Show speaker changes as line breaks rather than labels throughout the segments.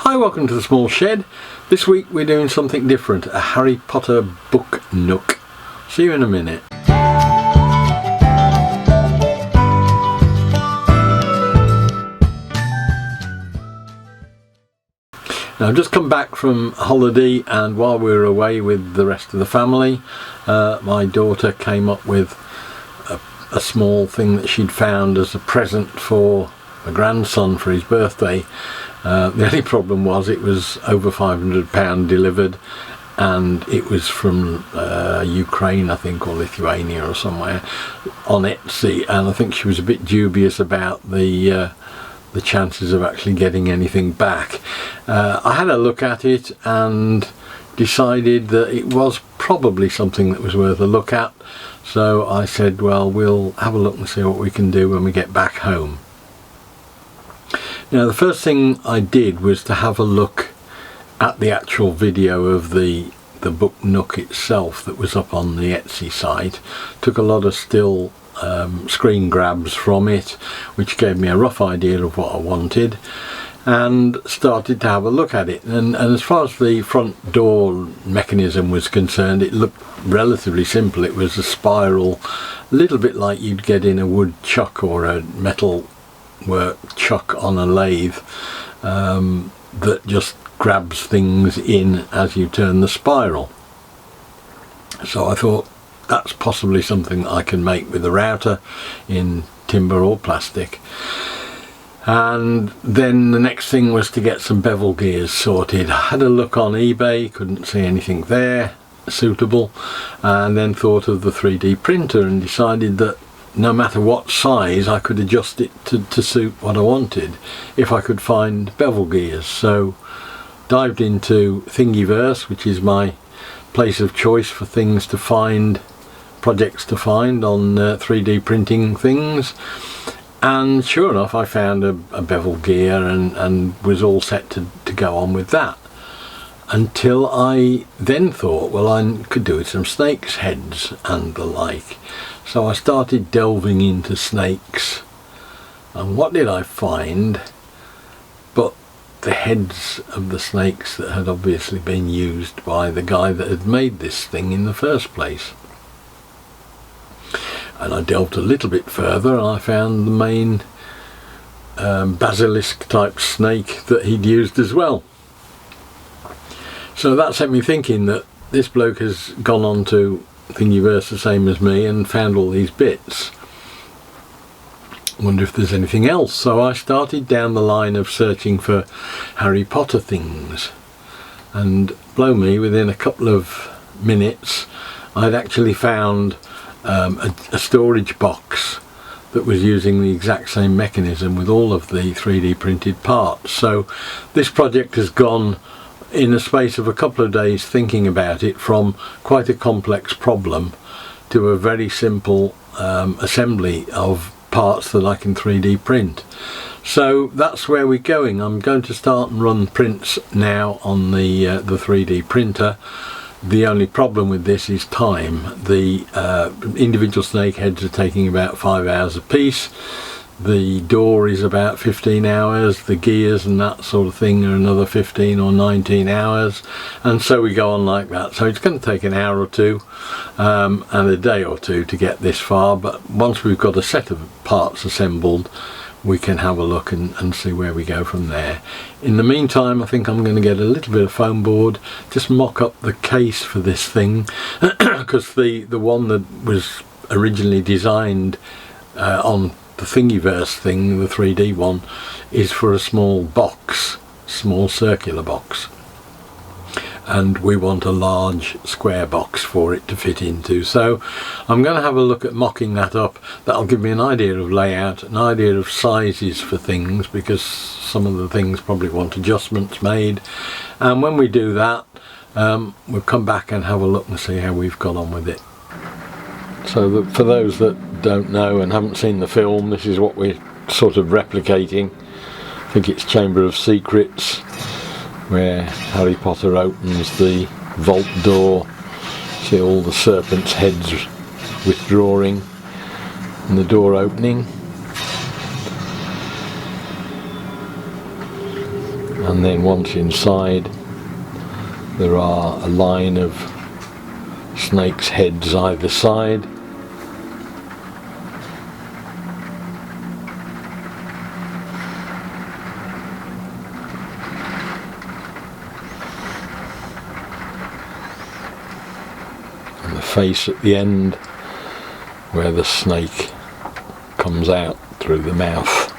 Hi, welcome to the Small Shed. This week we're doing something different, a Harry Potter Book Nook. See you in a minute. Now, I've just come back from holiday, and while we were away with the rest of the family, my daughter came up with a small thing that she'd found as a present for a grandson for his birthday. The only problem was it was over £500 delivered, and it was from Ukraine, I think, or Lithuania or somewhere, on Etsy, and I think she was a bit dubious about the chances of actually getting anything back. I had a look at it and decided that it was probably something that was worth a look at, so I said, well, we'll have a look and see what we can do when we get back home. Now, the first thing I did was to have a look at the actual video of the Book Nook itself that was up on the Etsy site. Took a lot of still screen grabs from it, which gave me a rough idea of what I wanted, and started to have a look at it. And as far as the front door mechanism was concerned, it looked relatively simple. It was a spiral, a little bit like you'd get in a wood chuck or a metal work chuck on a lathe, that just grabs things in as you turn the spiral. So I thought that's possibly something I can make with a router in timber or plastic. And then the next thing was to get some bevel gears sorted. I had a look on eBay, couldn't see anything there suitable, and then thought of the 3D printer and decided that no matter what size, I could adjust it to suit what I wanted if I could find bevel gears. So dived into Thingiverse, which is my place of choice for things to find, projects to find on 3D printing things, and sure enough I found a bevel gear and was all set to go on with that, until I then thought, well, I could do with some snakes' heads and the like. So I started delving into snakes, and what did I find but the heads of the snakes that had obviously been used by the guy that had made this thing in the first place. And I delved a little bit further and I found the main basilisk type snake that he'd used as well. So that set me thinking that this bloke has gone on to Thingiverse the same as me and found all these bits. Wonder if there's anything else. So I started down the line of searching for Harry Potter things, and blow me, within a couple of minutes I'd actually found a storage box that was using the exact same mechanism with all of the 3D printed parts. So this project has gone, in a space of a couple of days thinking about it, from quite a complex problem to a very simple assembly of parts that I can 3D print. So that's where we're going. I'm going to start and run prints now on the 3D printer. The only problem with this is time. The individual snake heads are taking about 5 hours a piece. The door is about 15 hours, the gears and that sort of thing are another 15 or 19 hours, and so we go on like that. So it's going to take an hour or two and a day or two to get this far, but once we've got a set of parts assembled, we can have a look and see where we go from there. In the meantime, I think I'm going to get a little bit of foam board, just mock up the case for this thing, because the one that was originally designed on the Thingiverse thing, the 3D one, is for a small box, small circular box, and we want a large square box for it to fit into. So I'm going to have a look at mocking that up. That'll give me an idea of layout, an idea of sizes for things, because some of the things probably want adjustments made, and when we do that, we'll come back and have a look and see how we've got on with it. So for those that don't know and haven't seen the film, this is what we're sort of replicating. I think it's Chamber of Secrets, where Harry Potter opens the vault door. See all the serpents' heads withdrawing and the door opening. and then once inside there are a line of snakes' heads either side. And the face at the end where the snake comes out through the mouth.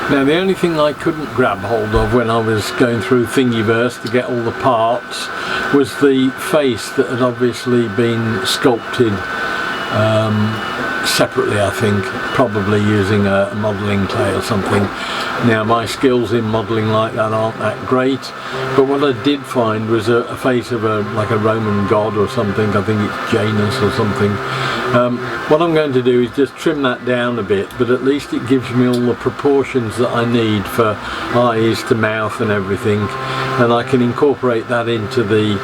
Now the only thing I couldn't grab hold of when I was going through Thingiverse to get all the parts was the face that had obviously been sculpted separately, I think, probably using a modelling clay or something. Now my skills in modelling like that aren't that great, but what I did find was a face of like a Roman god or something. I think it's Janus or something. What I'm going to do is just trim that down a bit, but at least it gives me all the proportions that I need for eyes to mouth and everything, and I can incorporate that into the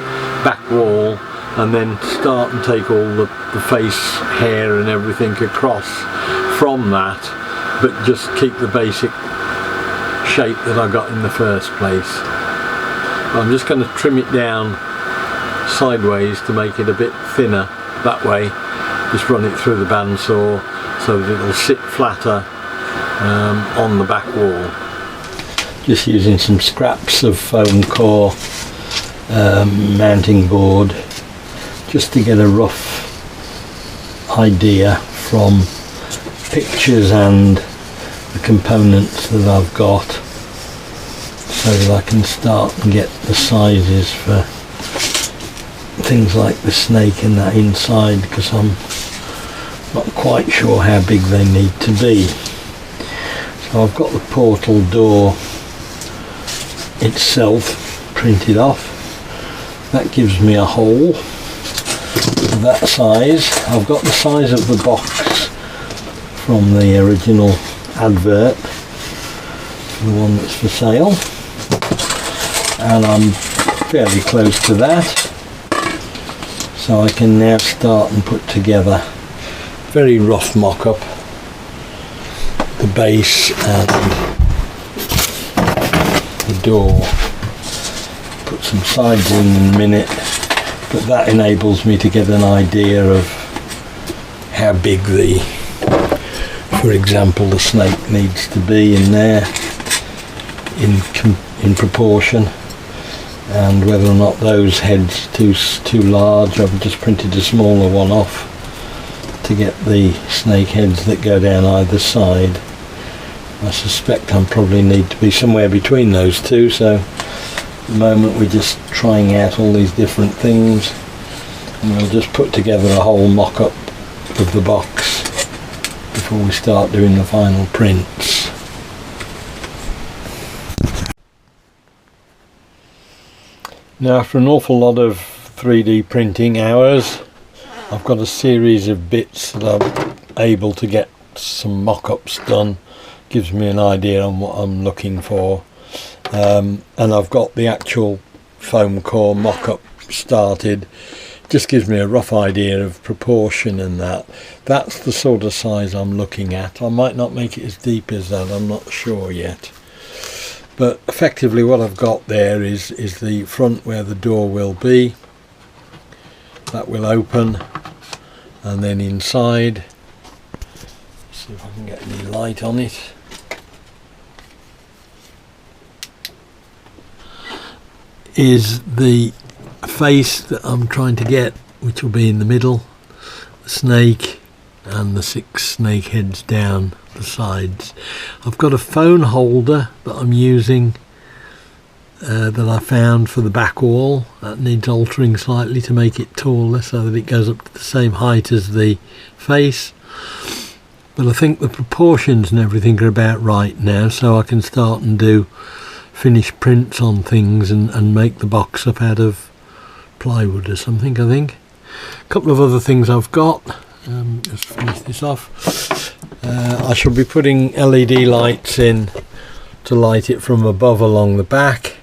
back wall and then start and take all the face hair and everything across from that, but just keep the basic shape that I got in the first place. I'm just going to trim it down sideways to make it a bit thinner that way. Just run it through the bandsaw so that it'll sit flatter on the back wall. Just using some scraps of foam core mounting board just to get a rough idea from pictures and the components that I've got, so that I can start and get the sizes for things like the snake and that inside, because I'm not quite sure how big they need to be. So I've got the portal door itself printed off. That gives me a hole that size. I've got the size of the box from the original advert, the one that's for sale, and I'm fairly close to that, so I can now start and put together very rough mock-up, the base and the door. Put some sides in a minute, but that enables me to get an idea of how big for example, the snake needs to be in there in proportion, and whether or not those heads too large. I've just printed a smaller one off to get the snake heads that go down either side. I suspect I probably need to be somewhere between those two, so at the moment we're just trying out all these different things, and we'll just put together a whole mock-up of the box before we start doing the final prints. Now, after an awful lot of 3D printing hours, I've got a series of bits that I'm able to get some mock-ups done. Gives me an idea on what I'm looking for, and I've got the actual foam core mock-up started. Just gives me a rough idea of proportion, and that's the sort of size I'm looking at. I might not make it as deep as that, I'm not sure yet, but effectively what I've got there is the front where the door will be. That will open, and then inside, see if I can get any light on it. Is the face that I'm trying to get, which will be in the middle, the snake and the 6 snake heads down the sides. I've got a phone holder that I'm using that I found for the back wall. That needs altering slightly to make it taller so that it goes up to the same height as the face, but I think the proportions and everything are about right now, so I can start and do finished prints on things and make the box up out of plywood or something, I think. A couple of other things I've got. Just finish this off. I shall be putting LED lights in to light it from above along the back,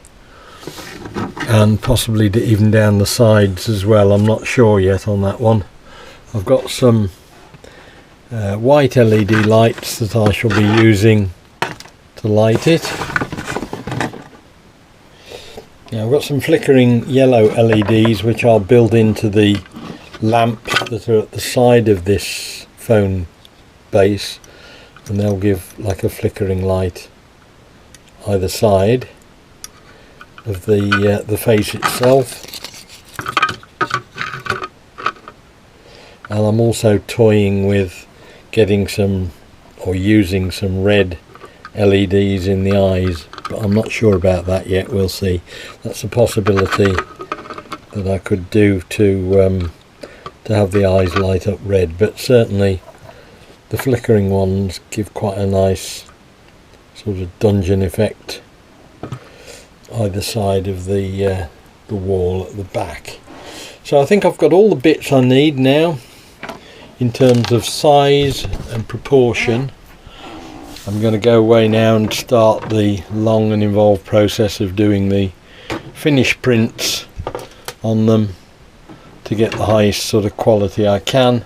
and possibly even down the sides as well. I'm not sure yet on that one. I've got some white LED lights that I shall be using to light it. Now I've got some flickering yellow LEDs which I'll build into the lamps that are at the side of this phone base, and they'll give like a flickering light either side of the face itself. And I'm also toying with getting some, or using some red LEDs in the eyes, but I'm not sure about that yet. We'll see. That's a possibility that I could do to have the eyes light up red, but certainly the flickering ones give quite a nice sort of dungeon effect either side of the wall at the back. So I think I've got all the bits I need now in terms of size and proportion. I'm going to go away now and start the long and involved process of doing the finish prints on them to get the highest sort of quality I can.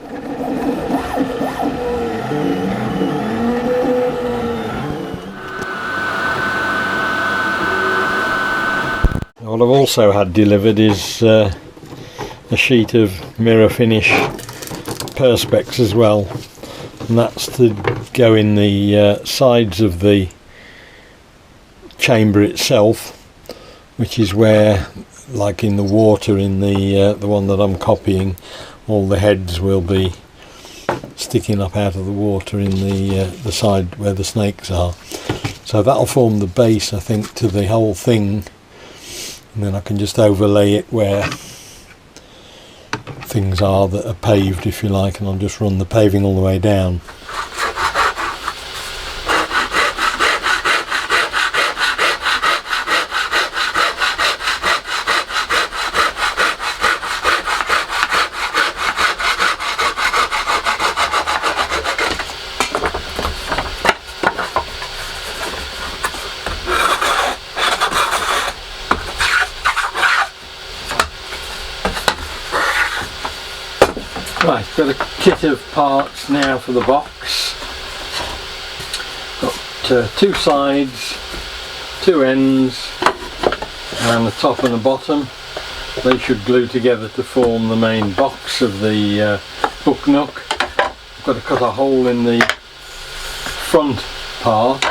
What I've also had delivered is a sheet of mirror finish perspex as well, and that's to go in the sides of the chamber itself, which is where, like in the water in the one that I'm copying, all the heads will be sticking up out of the water in the side where the snakes are. So that'll form the base, I think, to the whole thing, and then I can just overlay it where things are that are paved, if you like, and I'll just run the paving all the way down. Right, got a kit of parts now for the box. Got two sides, two ends, and the top and the bottom. They should glue together to form the main box of the Book Nook. I've got to cut a hole in the front part,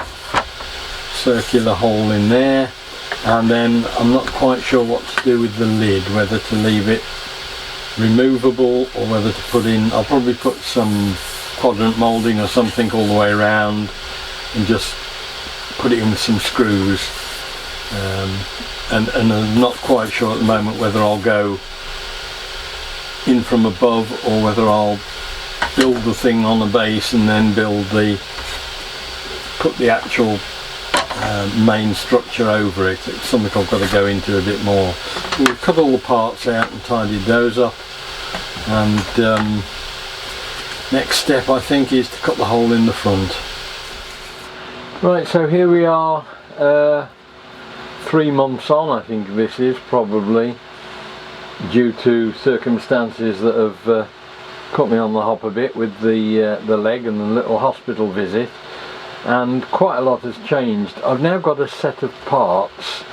circular hole in there, and then I'm not quite sure what to do with the lid, whether to leave it removable or whether to put in. I'll probably put some quadrant moulding or something all the way around and just put it in with some screws, and I'm not quite sure at the moment whether I'll go in from above or whether I'll build the thing on the base and then put the actual main structure over it. It's something I've got to go into a bit more. We've cut all the parts out and tidied those up, and next step I think is to cut the hole in the front. Right, so here we are, 3 months on, I think this is probably, due to circumstances that have cut me on the hop a bit with the leg and the little hospital visit, and quite a lot has changed. I've now got a set of parts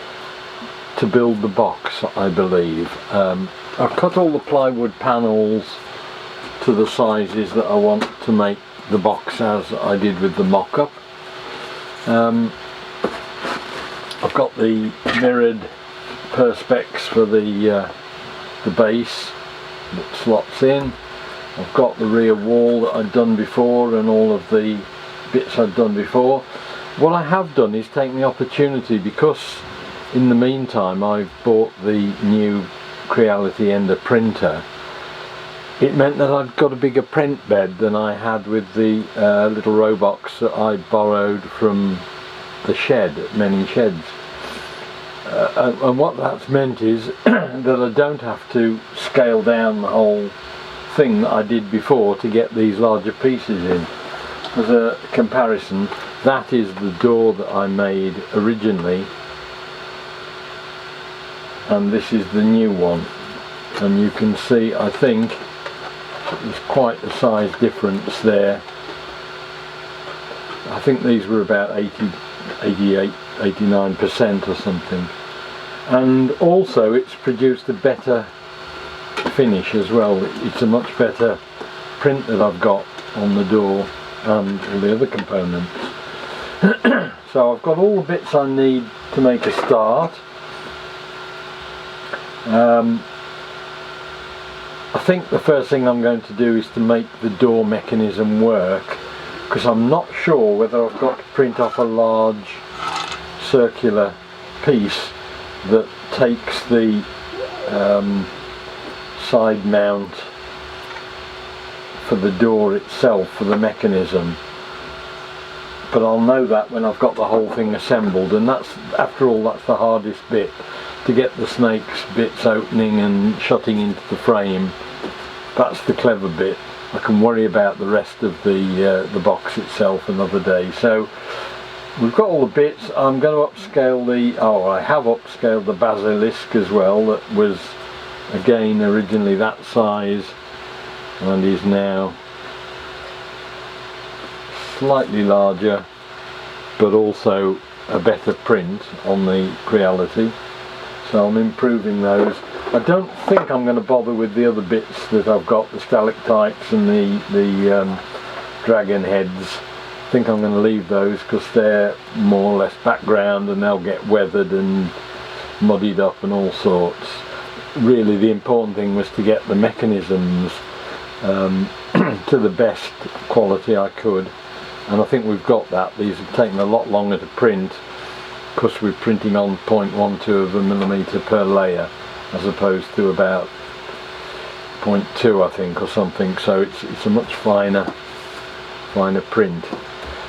to build the box, I believe. I've cut all the plywood panels to the sizes that I want to make the box as I did with the mock-up. I've got the mirrored perspex for the base that slots in. I've got the rear wall that I'd done before and all of the bits I'd done before. What I have done is take the opportunity, because in the meantime I've bought the new Creality Ender printer. It meant that I'd got a bigger print bed than I had with the little robots that I borrowed from the shed at Many Sheds. And what that's meant is that I don't have to scale down the whole thing that I did before to get these larger pieces in. As a comparison, that is the door that I made originally, and this is the new one, and you can see, I think there's quite a size difference there. I think these were about 88, 89% or something, and also it's produced a better finish as well. It's a much better print that I've got on the door and all the other components. So I've got all the bits I need to make a start. I think the first thing I'm going to do is to make the door mechanism work, because I'm not sure whether I've got to print off a large circular piece that takes the side mount for the door itself, for the mechanism. But I'll know that when I've got the whole thing assembled, and that's, after all, that's the hardest bit, to get the snake's bits opening and shutting into the frame. That's the clever bit. I can worry about the rest of the box itself another day. So we've got all the bits. I'm going to upscale I have upscaled the basilisk as well. That was again originally that size and is now slightly larger, but also a better print on the Creality. So I'm improving those. I don't think I'm going to bother with the other bits that I've got, the stalactites and the dragon heads. I think I'm going to leave those because they're more or less background and they'll get weathered and muddied up and all sorts. Really the important thing was to get the mechanisms to the best quality I could, and I think we've got that. These have taken a lot longer to print because we're printing on 0.12 of a millimetre per layer as opposed to about 0.2 I think or something, so it's a much finer print.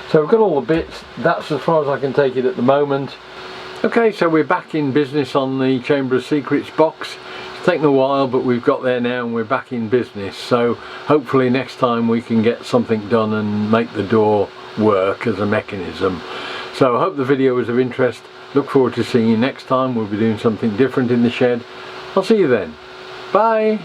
So we've got all the bits. That's as far as I can take it at the moment. Okay, so we're back in business on the Chamber of Secrets box. It's taken a while, but we've got there now and we're back in business. So hopefully next time we can get something done and make the door work as a mechanism. So I hope the video was of interest. Look forward to seeing you next time. We'll be doing something different in the shed. I'll see you then. Bye.